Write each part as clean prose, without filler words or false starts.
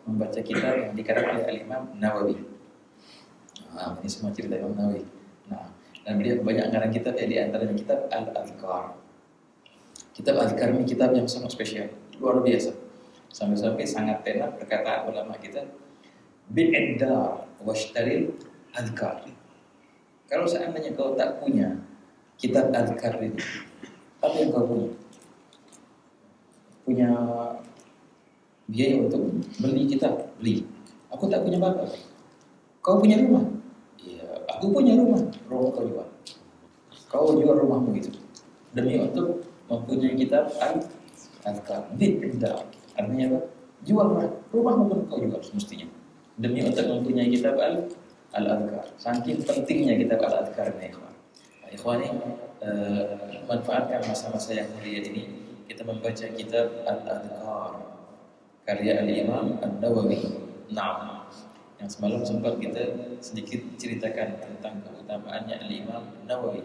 membaca kitab yang dikarang oleh Al-Imam Nawawi. Nah, ini semua cerita Imam Nawawi. Nah, dan beliau banyak ngarang kitab, di antaranya kitab Al-Adhkar. Kitab Adhkar ini kitab yang sangat spesial, luar biasa. Sampai-sampai sangat tenar perkataan ulama kita, bi'idda washtaril adhkar. Kalau seandainya kau tak punya kitab Adhkar ini, apa yang kau punya? Punya biaya untuk beli kitab, beli. Aku tak punya apa-apa. Kau punya rumah? Iya, aku punya rumah. Rumah kau jual. Kau jual rumahmu gitu. Demi untuk mempunyai kitab Al-Adhkar. Bi'idda. Artinya apa? Jual rumahmu pun kau jual semestinya. Demi untuk mempunyai kitab Al-Adhkar. Saking pentingnya kitab Al-Adhkar ini, ikhwan. Ikhwani, manfaatkan masa-masa yang mulia ini kita membaca kitab Al-Adhkar karya Al-Imam An-Nawawi. Nah, yang semalam sempat kita sedikit ceritakan tentang keutamaannya Al-Imam Nawawi.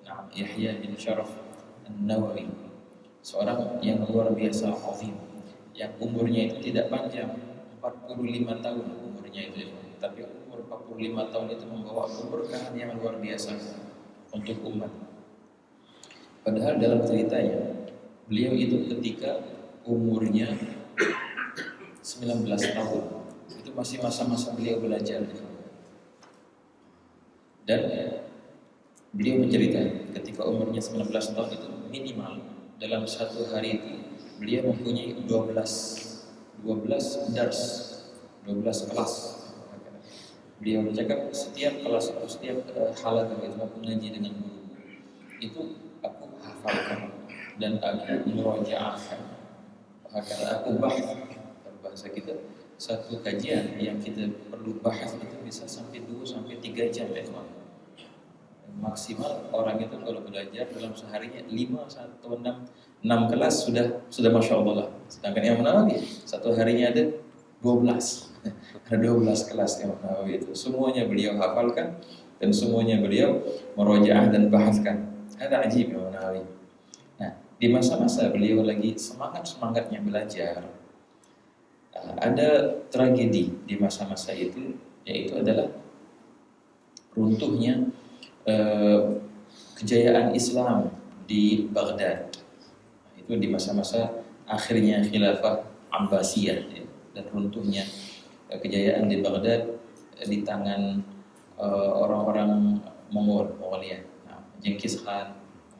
Nah, Yahya bin Sharaf An-Nawawi, seorang yang luar biasa azim, yang umurnya itu tidak panjang, 45 tahun umurnya itu, tapi umur 45 tahun itu membawa keberkahan yang luar biasa untuk umat. Padahal dalam ceritanya, beliau itu ketika umurnya 19 tahun, itu masih masa-masa beliau belajar. Dan beliau menceritakan ketika umurnya 19 tahun itu minimal dalam satu hari itu beliau mempunyai 12 dars, 12 kelas. Beliau bercakap setiap kelas atau setiap halaqah itu aku ngaji dengan guru itu aku hafalkan dan aku murajaahkan. Bahkan aku bahas, bahasa kita, satu kajian yang kita perlu bahas itu bisa sampai 2 sampai 3 jam ya teman. Maksimal orang itu kalau belajar dalam seharinya 5 atau 6 kelas sudah Masya Allah lah. Sedangkan Imam Nawawi satu harinya ada 12. Ada 12 kelas Imam Nawawi itu. Semuanya beliau hafalkan dan semuanya beliau merajaah dan bahaskan. Ada ajib Imam Nawawi. Nah, di masa-masa beliau lagi semangat-semangatnya belajar, ada tragedi di masa-masa itu, yaitu adalah runtuhnya kejayaan Islam di Baghdad. Itu di masa-masa akhirnya khilafah Abbasiyah ya, dan runtuhnya kejayaan di Baghdad di tangan orang-orang Mongolia. Nah, Genghis Khan,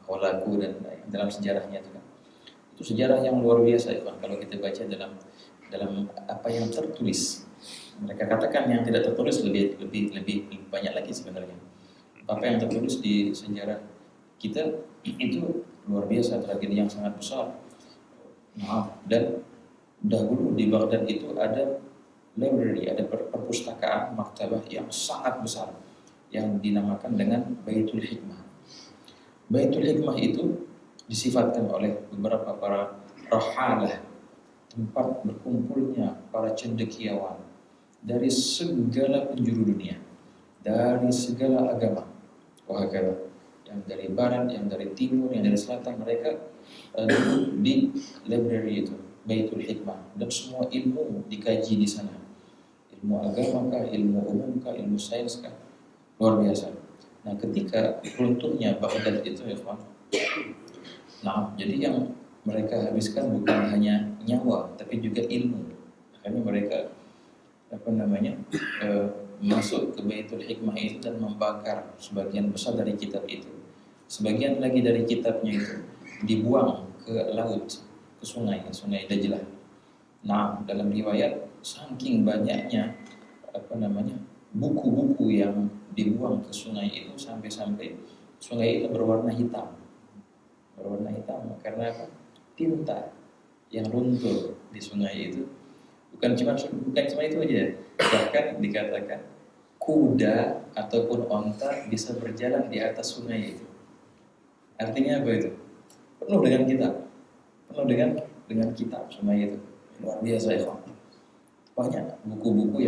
Hulagu dan dalam sejarahnya itu kan. Itu sejarah yang luar biasa ya, kalau kita baca dalam apa yang tertulis. Mereka katakan yang tidak tertulis lebih banyak lagi sebenarnya. Apa yang tertulis di sejarah kita itu luar biasa, tragedi yang sangat besar. Nah, dan dahulu di Baghdad itu ada library, ada perpustakaan maktabah yang sangat besar yang dinamakan dengan Baitul Hikmah. Baitul Hikmah itu disifatkan oleh beberapa para rahalah, tempat berkumpulnya para cendekiawan dari segala penjuru dunia, dari segala agama, wahakala, yang dari barat, yang dari timur, yang dari selatan, mereka di library itu Baitul Hikmah, dan semua ilmu dikaji di sana. Ilmu agama kah, ilmu umum kah, ilmu sains kah, luar biasa. Nah, ketika runtuhnya Baghdad itu ya kawan, nah jadi yang mereka habiskan bukan hanya nyawa tapi juga ilmu. Makanya mereka masuk ke Baitul Hikmah itu dan membakar sebagian besar dari kitab itu. Sebagian lagi dari kitabnya itu dibuang ke laut, ke sungai Dajlah. Nah, dalam riwayat saking banyaknya buku-buku yang dibuang ke sungai itu sampai-sampai sungai itu berwarna hitam. Berwarna hitam karena apa? Tinta yang luntur di sungai itu bukan cuma itu aja. Bahkan dikatakan kuda ataupun onta bisa berjalan di atas sungai itu. Artinya apa itu? Penuh dengan kitab. Penuh dengan kitab sungai itu. Luar biasa ya. Banyak buku-buku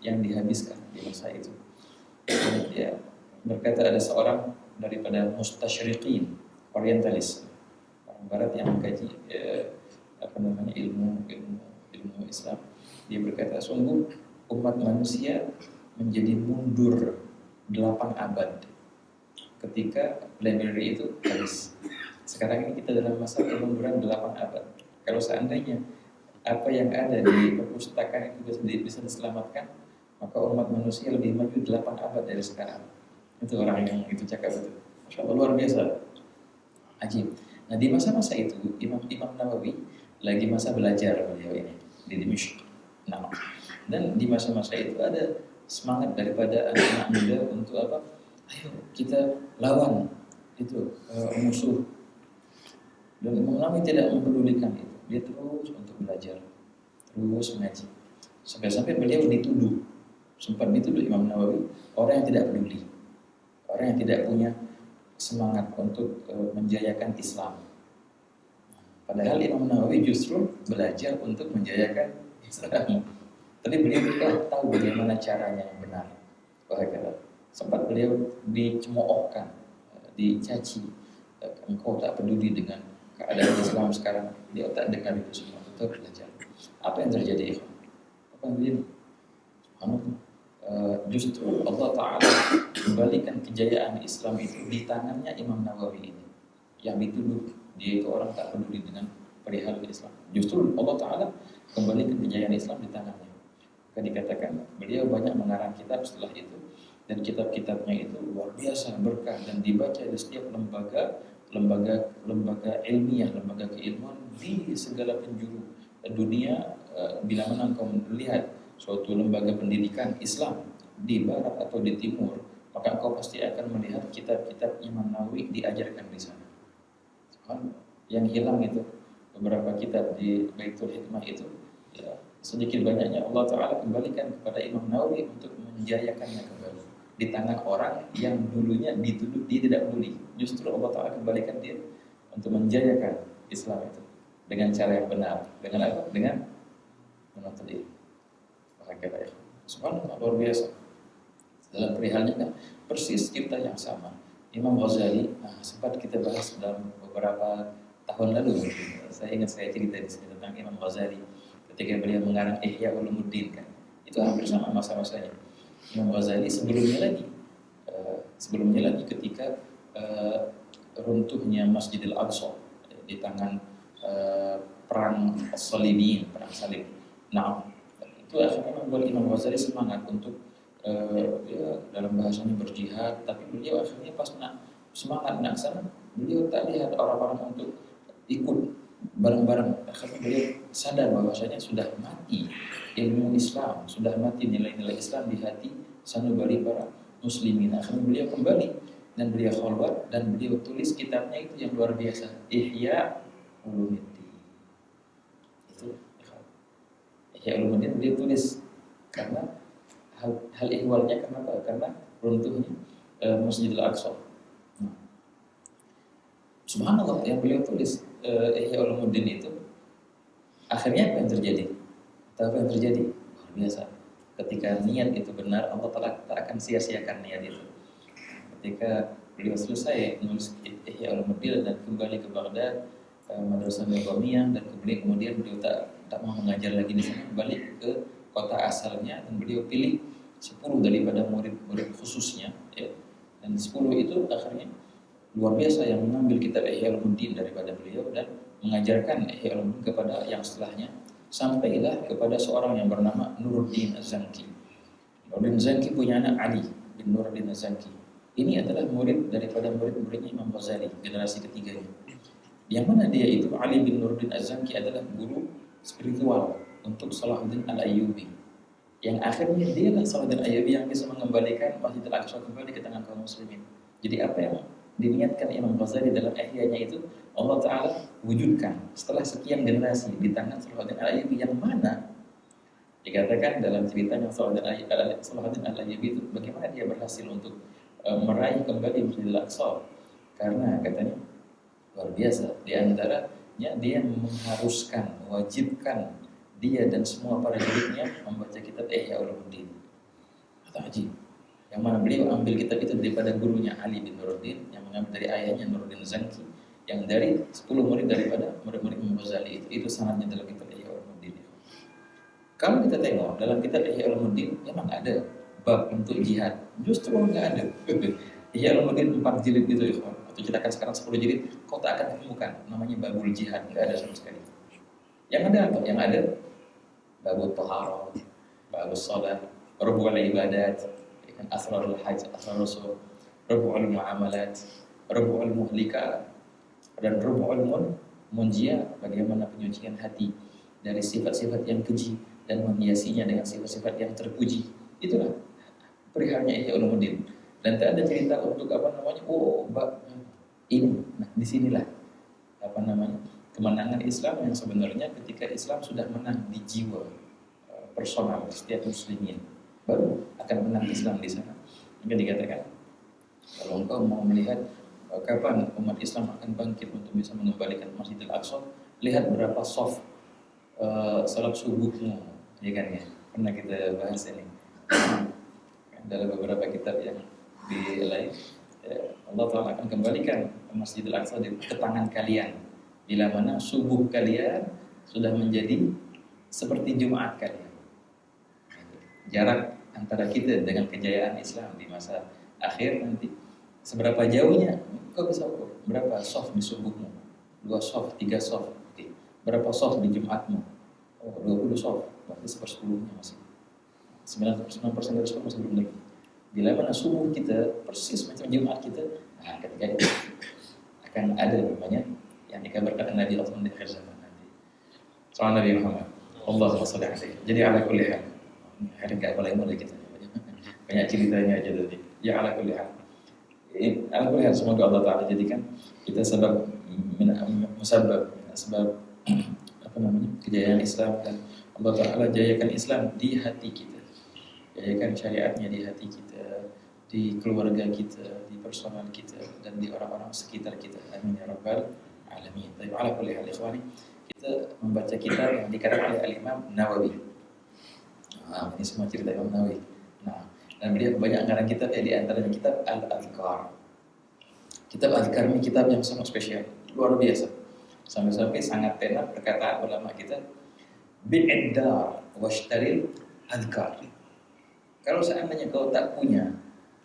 yang dihabiskan di masa itu. Ya, berkata ada seorang daripada mustasyriqin, orientalis, orang barat yang mengkaji ilmu Islam. Dia berkata, sungguh umat manusia menjadi mundur 8 abad ketika BlackBerry itu habis. Sekarang ini kita dalam masa kemunduran 8 abad. Kalau seandainya apa yang ada di perpustakaan itu bisa diselamatkan, maka umat manusia lebih maju 8 abad dari sekarang. Itu orang yang itu cakap itu. Masya Allah, luar biasa. Ajib. Nah di masa-masa itu Imam Nawawi lagi masa belajar beliau ini di Dimysh. Nah, dan di masa-masa itu ada semangat daripada anak-anak muda untuk apa? Ayo kita lawan itu musuh. Dan Imam Nawawi tidak mempedulikan itu. Dia terus untuk belajar, terus mengaji. Sampai-sampai beliau dituduh, sempat dituduh Imam Nawawi orang yang tidak peduli, orang yang tidak punya semangat untuk menjayakan Islam. Padahal Imam Nawawi justru belajar untuk menjayakan Islam. Tapi beliau juga tahu bagaimana caranya yang benar. Sempat beliau dicemoohkan, dicaci. Engkau tak peduli dengan keadaan Islam sekarang. Dia tak dengar itu semua. Tetap belajar. Apa yang terjadi? Apa yang terjadi? Justru Allah Ta'ala kembalikan kejayaan Islam itu di tangannya Imam Nawawi ini, yang dituduh dia itu orang tak peduli dengan perihal Islam. Justru Allah Ta'ala kembalikan kejayaan Islam di tangannya. Maka dikatakan beliau banyak mengarang kitab setelah itu, dan kitab-kitabnya itu luar biasa berkah dan dibaca di setiap lembaga ilmiah, lembaga keilmuan di segala penjuru dunia. Bila mana engkau melihat suatu lembaga pendidikan Islam di barat atau di timur, maka engkau pasti akan melihat kitab-kitab Imam Nawawi diajarkan di sana. Yang hilang itu beberapa kitab di Baitul Hikmah itu, ya, sedikit banyaknya Allah Ta'ala kembalikan kepada Imam Nawawi untuk menjayakannya kembali di tangan orang yang dulunya dituduh dia tidak peduli. Justru Allah Ta'ala kembalikan dia untuk menjayakan Islam itu dengan cara yang benar. Dengan apa? Dengan menuntut ilmu. Bahagia. Subhanallah, luar biasa. Dalam perihalnya kan persis cerita yang sama. Imam Ghazali, sempat kita bahas dalam beberapa tahun lalu. Saya ingat saya cerita di sini tentang Imam Ghazali ketika beliau mengarang Ihya Ulumuddin kan. Itu hampir sama masa-masanya. Imam Ghazali sebelumnya lagi ketika runtuhnya Masjidil Aqsa di tangan perang As-Salibiyin, perang salib. Nah, itu akhirnya membuat Imam Ghazali semangat untuk ya, dalam bahasanya berjihad, tapi beliau akhirnya pas semangat nak sana, beliau tak lihat orang-orang untuk ikut bareng-bareng. Akhirnya beliau sadar bahwasanya sudah mati ilmu Islam, sudah mati nilai-nilai Islam di hati sanubari para muslimin. Akhirnya beliau kembali dan beliau khalwat dan beliau tulis kitabnya itu yang luar biasa, Ihya Ulumuddin. Itu Ihya Ulumuddin beliau tulis karena hal ihwalnya kenapa? Karena runtuhnya Masjidil Aqsa. Subhanallah, yang beliau tulis Ihya Ulumuddin itu akhirnya apa yang terjadi? Tahu apa yang terjadi? Luar biasa. Ketika niat itu benar, Allah tak akan sia-siakan niat itu. Ketika beliau selesai menulis Ihya Ulumuddin dan kembali ke Baghdad, Madrasah Nizamiyah, dan kemudian beliau tak mau mengajar lagi di sana, balik ke kota asalnya, dan beliau pilih 10 daripada murid-murid khususnya, ya. Dan 10 itu akhirnya luar biasa yang mengambil kitab Ihya Ulumuddin daripada beliau dan mengajarkan Ihya Ulumuddin kepada yang setelahnya, sampailah kepada seorang yang bernama Nuruddin Az-Zanki. Nuruddin Az-Zanki punya anak Ali bin Nuruddin Az-Zanki. Ini adalah murid daripada murid-muridnya Imam Ghazali, generasi ketiganya. Yang mana dia itu, Ali bin Nuruddin Az-Zanki, adalah guru spiritual untuk Salahuddin Al-Ayyubi. Yang akhirnya dialah Salahuddin Al-Ayyubi yang bisa mengembalikan Masjidil Aqsa kembali ke tangan kaum muslimin. Jadi apa yang diniatkan Imam Ghazali dalam ihya'nya itu, Allah Ta'ala wujudkan setelah sekian generasi di tangan Salahuddin Al-Ayyubi, yang mana dikatakan dalam ceritanya Salahuddin Al-Ayyubi itu bagaimana dia berhasil untuk meraih kembali Masjidil Aqsa. Karena katanya luar biasa, di antaranya dia mengharuskan, mewajibkan dia dan semua para muridnya membaca kitab Ihya Ulumuddin. Kata Haji, yang mana beliau ambil kitab itu daripada gurunya Ali bin Nuruddin, yang mengambil dari ayahnya Nuruddin Zanki, yang dari 10 murid daripada murid-murid Imam Ghazali itu sanadnya dalam kitab Ihya Ulumuddin. Kalau kita tengok dalam kitab Ihya Ulumuddin memang ada bab untuk jihad, justru nggak ada. Ihya Ulumuddin 4 jilid gitu ikhwan, atau kita akan sekarang 10 jilid, kau tak akan temukan namanya babul jihad, nggak ada sama sekali. Yang ada apa? Yang ada babul taharah, babul salat, rubu'ul ibadat, asrarul hajj, asrarul rasul, rubu'ul muamalat, rubu'ul muhlika, dan rubu'ul munjia, bagaimana penyucian hati dari sifat-sifat yang keji dan menghiasinya dengan sifat-sifat yang terpuji. Itulah perihalnya Ihya Ulumuddin. Dan tak ada cerita untuk ini. Nah, disinilah kemenangan Islam yang sebenarnya ketika Islam sudah menang di jiwa personal setiap muslimin, baru akan menang Islam di sana. Maka dikatakan, kalau engkau mau melihat kapan umat Islam akan bangkit untuk bisa mengembalikan Masjidil Aqsa, lihat berapa soft salat subuhmu, ya kan ya. Pernah kita bahas ini dalam beberapa kitab yang di lain. Allah Ta'ala akan kembalikan Masjidil Aqsa ke tangan kalian bila mana subuh kalian sudah menjadi seperti Jumat kalian. Jarak antara kita dengan kejayaan Islam di masa akhir nanti seberapa jauhnya? Kau bisa ukur berapa soft di subuhmu, 2 soft, 3 soft, okay. Berapa soft di Jumatmu? 20 soft, berarti 1/10-nya masih 99% dari 10 masih belum lagi. Bila mana subuh kita persis macam Jumat kita, nah ketika itu akan ada namanya yang dikabarkan Nabi Allah di akhir zaman nanti. Soal Nabi Muhammad, Allahumma shalli alaihi. Jadi ala kulli hal, hari enggak boleh mulai kita banyak ceritanya aja tadi. Ya ala kulli hal. Ala kulli hal, semoga Allah Ta'ala jadikan kita sebab kejayaan Islam, dan Allah Ta'ala jayakan Islam di hati kita, jayakan syariatnya di hati kita, di keluarga kita, di personal kita, dan di orang-orang sekitar kita. Amin ya rabbal alamin. Tapi ala kulli hal ikhwani, kita membaca kitab yang dikarang oleh Al-Imam Nawawi. Nah, ini semua cerita Imam Nawawi. Nah, dan beliau banyak ngarang kitab, di antaranya kitab Al-Adhkar. Kitab Al-Adhkar ini kitab yang sangat spesial, luar biasa. Sampai-sampai sangat tenar perkataan ulama kita, bi'idda washtaril adhkar. Kalau seandainya kau tak punya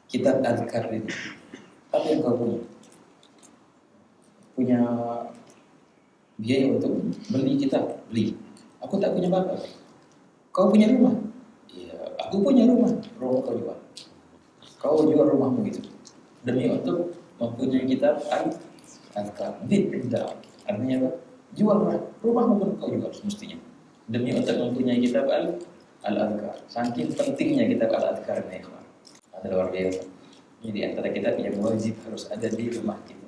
kitab adhkar ini, apa yang kau punya? Punya biaya untuk beli kitab, beli. Aku tak punya apa-apa. Kau punya rumah? Iya, aku punya rumah. Rumah kau jual. Kau jual rumahmu gitu demi untuk mempunyai kitab adhkar. Bi'idda, artinya apa? Jual rumahmu pun kau jual semestinya demi untuk mempunyai kitab Al-Adhkar. Saking pentingnya kitab Al-Adhkar ini, ada luar biasa. Ini di antara kitab yang wajib harus ada di rumah kita.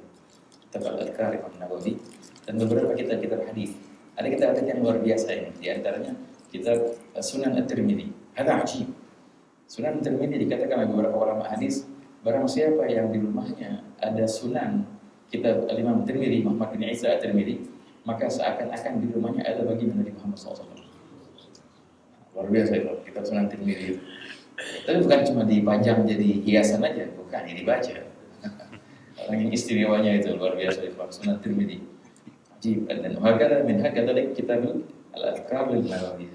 Kitab Al-Adhkar Imam Nawawi dan beberapa kitab-kitab hadis. Ada kitab yang luar biasa ini. Di antaranya kitab Sunan At-Tirmidzi. Ada ajib. Sunan At-Tirmidzi dikatakan oleh beberapa ulama hadis, barang siapa yang di rumahnya ada Sunan kitab Imam At-Tirmidzi, Muhammad bin Isa At-Tirmidzi, maka seakan-akan di rumahnya ada baginda Nabi Muhammad SAW. Luar biasa itu, kitab Sunan Tirmidzi. Tapi bukan cuma dipajang jadi hiasan aja, bukan, ini dibaca. Orang yang istimewanya itu luar biasa itu, Sunan Tirmidzi. Ajib. Dan hakada min hakada kitab Al-Adhkar Nawawi.